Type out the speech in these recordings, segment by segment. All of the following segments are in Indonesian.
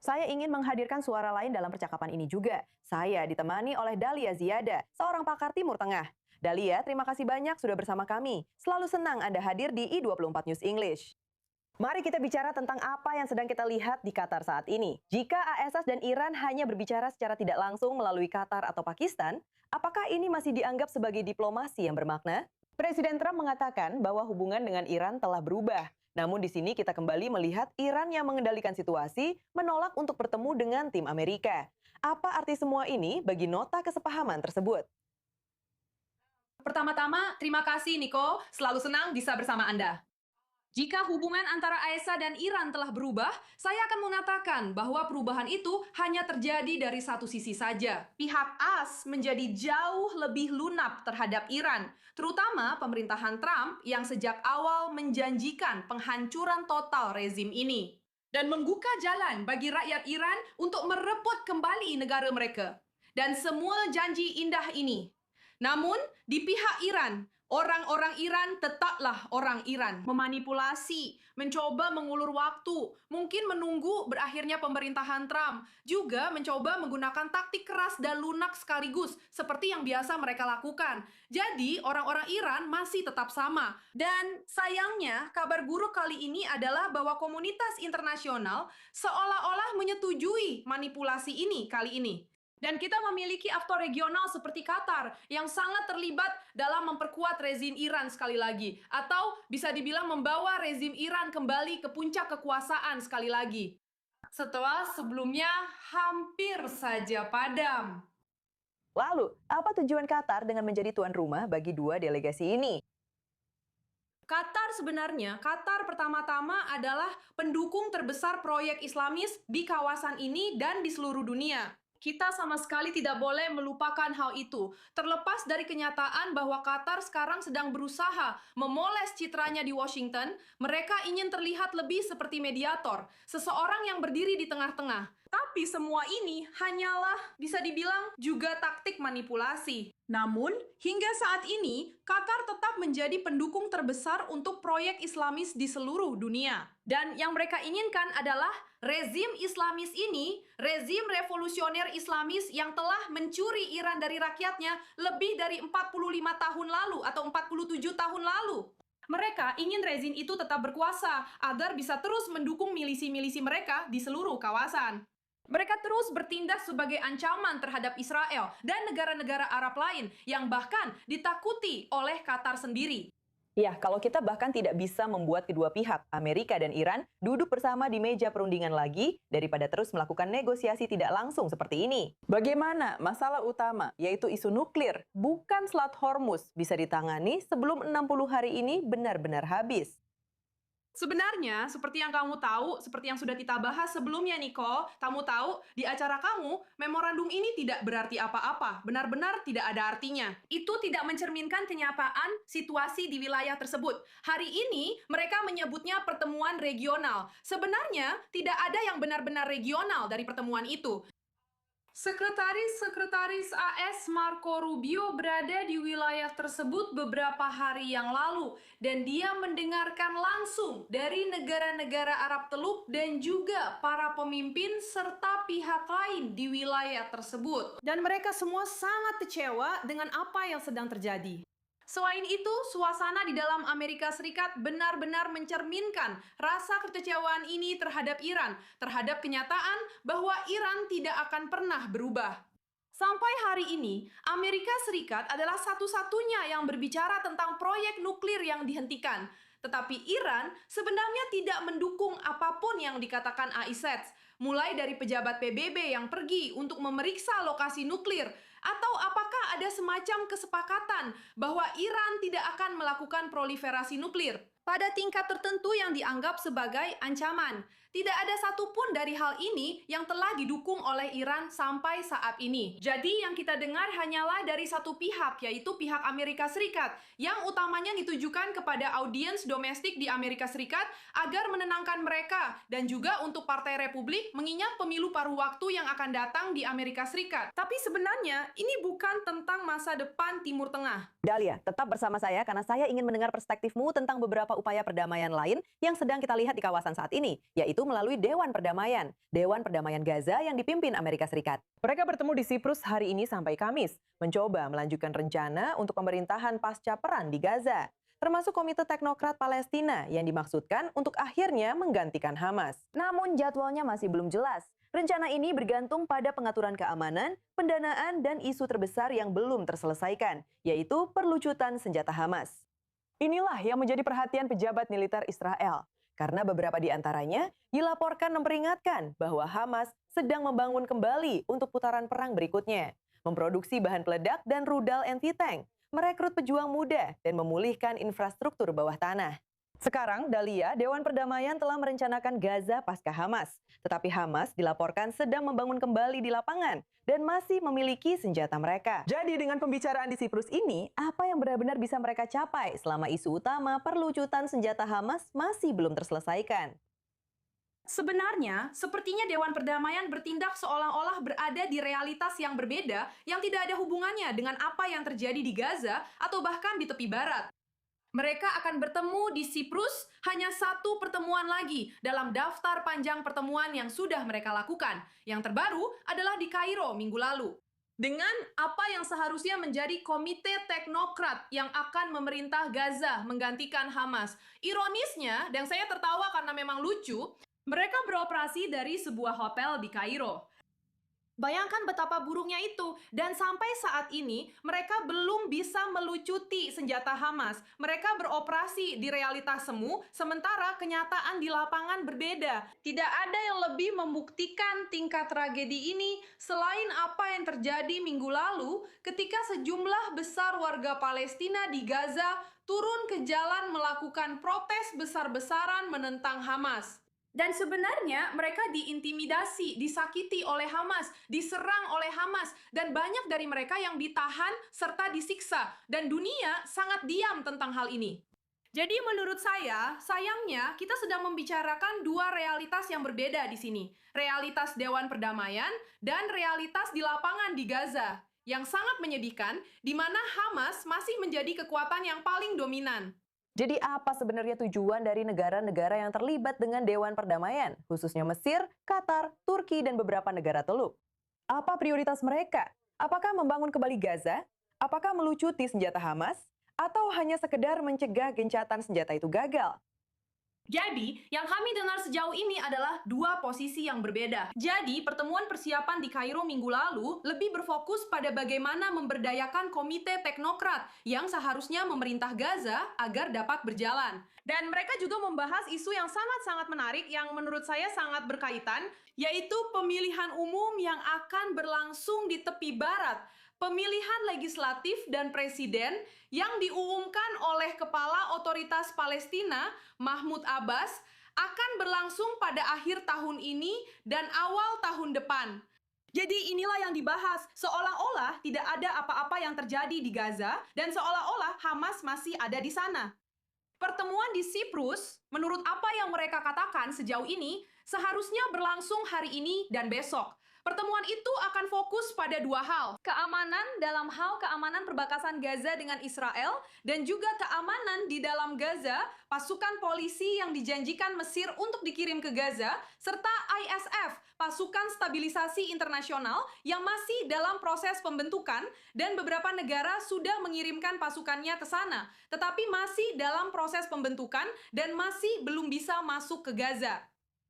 Saya ingin menghadirkan suara lain dalam percakapan ini juga. Saya ditemani oleh Dahlia Ziada, seorang pakar Timur Tengah. Dahlia, terima kasih banyak sudah bersama kami. Selalu senang Anda hadir di I24 News English. Mari kita bicara tentang apa yang sedang kita lihat di Qatar saat ini. Jika AS dan Iran hanya berbicara secara tidak langsung melalui Qatar atau Pakistan, apakah ini masih dianggap sebagai diplomasi yang bermakna? Presiden Trump mengatakan bahwa hubungan dengan Iran telah berubah. Namun di sini kita kembali melihat Iran yang mengendalikan situasi menolak untuk bertemu dengan tim Amerika. Apa arti semua ini bagi nota kesepahaman tersebut? Pertama-tama, terima kasih Niko, selalu senang bisa bersama Anda. Jika hubungan antara AESA dan Iran telah berubah, saya akan mengatakan bahwa perubahan itu hanya terjadi dari satu sisi saja. Pihak AS menjadi jauh lebih lunak terhadap Iran, terutama pemerintahan Trump yang sejak awal menjanjikan penghancuran total rezim ini dan membuka jalan bagi rakyat Iran untuk merebut kembali negara mereka. Dan semua janji indah ini. Namun, di pihak Iran, orang-orang Iran tetaplah orang Iran. Memanipulasi, mencoba mengulur waktu, mungkin menunggu berakhirnya pemerintahan Trump. Juga mencoba menggunakan taktik keras dan lunak sekaligus, seperti yang biasa mereka lakukan. Jadi, orang-orang Iran masih tetap sama. Dan sayangnya, kabar buruk kali ini adalah bahwa komunitas internasional seolah-olah menyetujui manipulasi ini kali ini. Dan kita memiliki aktor regional seperti Qatar yang sangat terlibat dalam memperkuat rezim Iran sekali lagi. Atau bisa dibilang membawa rezim Iran kembali ke puncak kekuasaan sekali lagi. Setelah sebelumnya hampir saja padam. Lalu, apa tujuan Qatar dengan menjadi tuan rumah bagi dua delegasi ini? Qatar pertama-tama adalah pendukung terbesar proyek Islamis di kawasan ini dan di seluruh dunia. Kita sama sekali tidak boleh melupakan hal itu. Terlepas dari kenyataan bahwa Qatar sekarang sedang berusaha memoles citranya di Washington, mereka ingin terlihat lebih seperti mediator, seseorang yang berdiri di tengah-tengah. Tapi semua ini hanyalah bisa dibilang juga taktik manipulasi. Namun, hingga saat ini, Qatar tetap menjadi pendukung terbesar untuk proyek Islamis di seluruh dunia. Dan yang mereka inginkan adalah rezim Islamis ini, rezim revolusioner Islamis yang telah mencuri Iran dari rakyatnya lebih dari 45 tahun lalu atau 47 tahun lalu. Mereka ingin rezim itu tetap berkuasa agar bisa terus mendukung milisi-milisi mereka di seluruh kawasan. Mereka terus bertindak sebagai ancaman terhadap Israel dan negara-negara Arab lain yang bahkan ditakuti oleh Qatar sendiri. Ya, kalau kita bahkan tidak bisa membuat kedua pihak, Amerika dan Iran, duduk bersama di meja perundingan lagi daripada terus melakukan negosiasi tidak langsung seperti ini. Bagaimana masalah utama, yaitu isu nuklir, bukan Selat Hormuz, bisa ditangani sebelum 60 hari ini benar-benar habis? Sebenarnya, seperti yang kamu tahu, seperti yang sudah kita bahas sebelumnya, Niko, kamu tahu, di acara kamu, memorandum ini tidak berarti apa-apa, benar-benar tidak ada artinya. Itu tidak mencerminkan kenyataan situasi di wilayah tersebut. Hari ini, mereka menyebutnya pertemuan regional. Sebenarnya, tidak ada yang benar-benar regional dari pertemuan itu. Sekretaris AS Marco Rubio berada di wilayah tersebut beberapa hari yang lalu dan dia mendengarkan langsung dari negara-negara Arab Teluk dan juga para pemimpin serta pihak lain di wilayah tersebut. Dan mereka semua sangat kecewa dengan apa yang sedang terjadi. Selain itu, suasana di dalam Amerika Serikat benar-benar mencerminkan rasa kekecewaan ini terhadap Iran, terhadap kenyataan bahwa Iran tidak akan pernah berubah. Sampai hari ini, Amerika Serikat adalah satu-satunya yang berbicara tentang proyek nuklir yang dihentikan. Tetapi Iran sebenarnya tidak mendukung apapun yang dikatakan AIZ, mulai dari pejabat PBB yang pergi untuk memeriksa lokasi nuklir, atau apakah ada semacam kesepakatan bahwa Iran tidak akan melakukan proliferasi nuklir pada tingkat tertentu yang dianggap sebagai ancaman. Tidak ada satupun dari hal ini yang telah didukung oleh Iran sampai saat ini. Jadi yang kita dengar hanyalah dari satu pihak, yaitu pihak Amerika Serikat, yang utamanya ditujukan kepada audiens domestik di Amerika Serikat agar menenangkan mereka, dan juga untuk Partai Republik mengingat pemilu paruh waktu yang akan datang di Amerika Serikat. Tapi sebenarnya ini bukan tentang masa depan Timur Tengah. Dahlia, tetap bersama saya karena saya ingin mendengar perspektifmu tentang beberapa upaya perdamaian lain yang sedang kita lihat di kawasan saat ini, yaitu itu melalui Dewan Perdamaian Gaza yang dipimpin Amerika Serikat. Mereka bertemu di Siprus hari ini sampai Kamis, mencoba melanjutkan rencana untuk pemerintahan pasca perang di Gaza, termasuk Komite Teknokrat Palestina yang dimaksudkan untuk akhirnya menggantikan Hamas. Namun jadwalnya masih belum jelas. Rencana ini bergantung pada pengaturan keamanan, pendanaan, dan isu terbesar yang belum terselesaikan, yaitu perlucutan senjata Hamas. Inilah yang menjadi perhatian pejabat militer Israel, karena beberapa di antaranya dilaporkan memperingatkan bahwa Hamas sedang membangun kembali untuk putaran perang berikutnya, memproduksi bahan peledak dan rudal anti-tank, merekrut pejuang muda, dan memulihkan infrastruktur bawah tanah. Sekarang, Dalia, Dewan Perdamaian telah merencanakan Gaza pasca Hamas. Tetapi Hamas dilaporkan sedang membangun kembali di lapangan dan masih memiliki senjata mereka. Jadi dengan pembicaraan di Siprus ini, apa yang benar-benar bisa mereka capai selama isu utama perlucutan senjata Hamas masih belum terselesaikan? Sebenarnya, sepertinya Dewan Perdamaian bertindak seolah-olah berada di realitas yang berbeda yang tidak ada hubungannya dengan apa yang terjadi di Gaza atau bahkan di tepi barat. Mereka akan bertemu di Siprus hanya satu pertemuan lagi dalam daftar panjang pertemuan yang sudah mereka lakukan. Yang terbaru adalah di Kairo minggu lalu. Dengan apa yang seharusnya menjadi komite teknokrat yang akan memerintah Gaza menggantikan Hamas. Ironisnya, dan saya tertawa karena memang lucu, mereka beroperasi dari sebuah hotel di Kairo. Bayangkan betapa buruknya itu, dan sampai saat ini mereka belum bisa melucuti senjata Hamas. Mereka beroperasi di realitas semu, sementara kenyataan di lapangan berbeda. Tidak ada yang lebih membuktikan tingkat tragedi ini selain apa yang terjadi minggu lalu ketika sejumlah besar warga Palestina di Gaza turun ke jalan melakukan protes besar-besaran menentang Hamas. Dan sebenarnya mereka diintimidasi, disakiti oleh Hamas, diserang oleh Hamas, dan banyak dari mereka yang ditahan serta disiksa. Dan dunia sangat diam tentang hal ini. Jadi menurut saya, sayangnya kita sedang membicarakan dua realitas yang berbeda di sini. Realitas Dewan Perdamaian dan realitas di lapangan di Gaza. Yang sangat menyedihkan, di mana Hamas masih menjadi kekuatan yang paling dominan. Jadi apa sebenarnya tujuan dari negara-negara yang terlibat dengan Dewan Perdamaian, khususnya Mesir, Qatar, Turki, dan beberapa negara Teluk? Apa prioritas mereka? Apakah membangun kembali Gaza? Apakah melucuti senjata Hamas? Atau hanya sekedar mencegah gencatan senjata itu gagal? Jadi, yang kami dengar sejauh ini adalah dua posisi yang berbeda. Jadi, pertemuan persiapan di Kairo minggu lalu lebih berfokus pada bagaimana memberdayakan komite teknokrat yang seharusnya memerintah Gaza agar dapat berjalan. Dan mereka juga membahas isu yang sangat-sangat menarik yang menurut saya sangat berkaitan, yaitu pemilihan umum yang akan berlangsung di tepi barat. Pemilihan legislatif dan presiden yang diumumkan oleh Kepala Otoritas Palestina, Mahmud Abbas, akan berlangsung pada akhir tahun ini dan awal tahun depan. Jadi inilah yang dibahas, seolah-olah tidak ada apa-apa yang terjadi di Gaza dan seolah-olah Hamas masih ada di sana. Pertemuan di Siprus, menurut apa yang mereka katakan sejauh ini, seharusnya berlangsung hari ini dan besok. Pertemuan itu akan fokus pada dua hal, keamanan dalam hal keamanan perbatasan Gaza dengan Israel, dan juga keamanan di dalam Gaza, pasukan polisi yang dijanjikan Mesir untuk dikirim ke Gaza, serta ISF, pasukan stabilisasi internasional yang masih dalam proses pembentukan, dan beberapa negara sudah mengirimkan pasukannya ke sana, tetapi masih dalam proses pembentukan dan masih belum bisa masuk ke Gaza.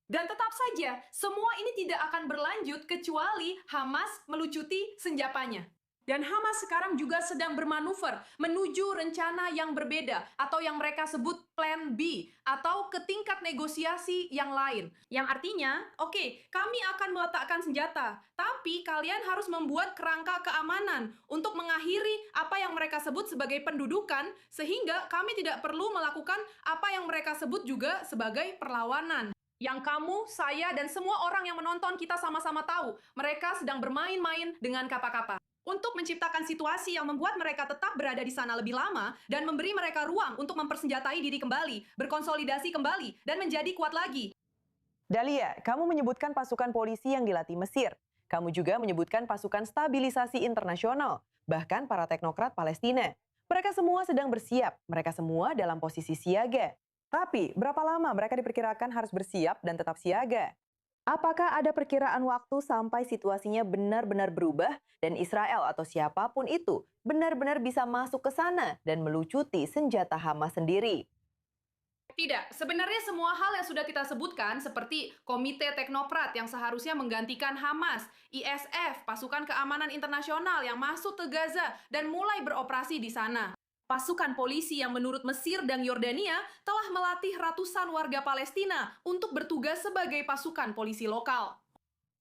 Dan tetap saja, semua ini tidak akan berlanjut kecuali Hamas melucuti senjatanya. Dan Hamas sekarang juga sedang bermanuver menuju rencana yang berbeda atau yang mereka sebut Plan B atau ke tingkat negosiasi yang lain. Yang artinya, oke, kami akan meletakkan senjata, tapi kalian harus membuat kerangka keamanan untuk mengakhiri apa yang mereka sebut sebagai pendudukan sehingga kami tidak perlu melakukan apa yang mereka sebut juga sebagai perlawanan. Yang kamu, saya, dan semua orang yang menonton kita sama-sama tahu, mereka sedang bermain-main dengan kata-kata. Untuk menciptakan situasi yang membuat mereka tetap berada di sana lebih lama dan memberi mereka ruang untuk mempersenjatai diri kembali, berkonsolidasi kembali, dan menjadi kuat lagi. Dalia, kamu menyebutkan pasukan polisi yang dilatih Mesir. Kamu juga menyebutkan pasukan stabilisasi internasional, bahkan para teknokrat Palestina. Mereka semua sedang bersiap, mereka semua dalam posisi siaga. Tapi, berapa lama mereka diperkirakan harus bersiap dan tetap siaga? Apakah ada perkiraan waktu sampai situasinya benar-benar berubah dan Israel atau siapapun itu benar-benar bisa masuk ke sana dan melucuti senjata Hamas sendiri? Tidak, sebenarnya semua hal yang sudah kita sebutkan seperti Komite Teknoprat yang seharusnya menggantikan Hamas, ISF, Pasukan Keamanan Internasional yang masuk ke Gaza dan mulai beroperasi di sana. Pasukan polisi yang menurut Mesir dan Yordania telah melatih ratusan warga Palestina untuk bertugas sebagai pasukan polisi lokal.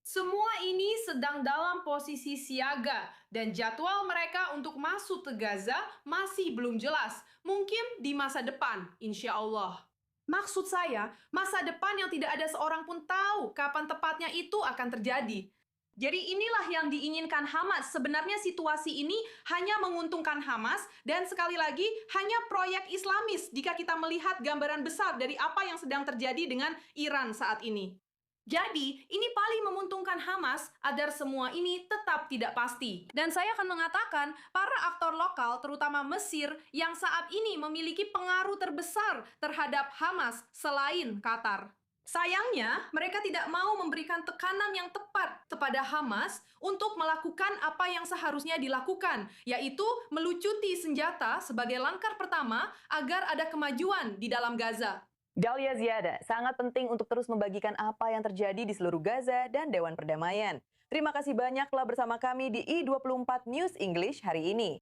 Semua ini sedang dalam posisi siaga dan jadwal mereka untuk masuk ke Gaza masih belum jelas. Mungkin di masa depan, insya Allah. Maksud saya, masa depan yang tidak ada seorang pun tahu kapan tepatnya itu akan terjadi. Jadi inilah yang diinginkan Hamas. Sebenarnya situasi ini hanya menguntungkan Hamas dan sekali lagi hanya proyek Islamis jika kita melihat gambaran besar dari apa yang sedang terjadi dengan Iran saat ini. Jadi, ini paling menguntungkan Hamas agar semua ini tetap tidak pasti. Dan saya akan mengatakan, para aktor lokal, terutama Mesir, yang saat ini memiliki pengaruh terbesar terhadap Hamas selain Qatar. Sayangnya, mereka tidak mau memberikan tekanan yang tepat kepada Hamas untuk melakukan apa yang seharusnya dilakukan, yaitu melucuti senjata sebagai langkah pertama agar ada kemajuan di dalam Gaza. Dalia Ziada, sangat penting untuk terus membagikan apa yang terjadi di seluruh Gaza dan Dewan Perdamaian. Terima kasih banyak telah bersama kami di I24 News English hari ini.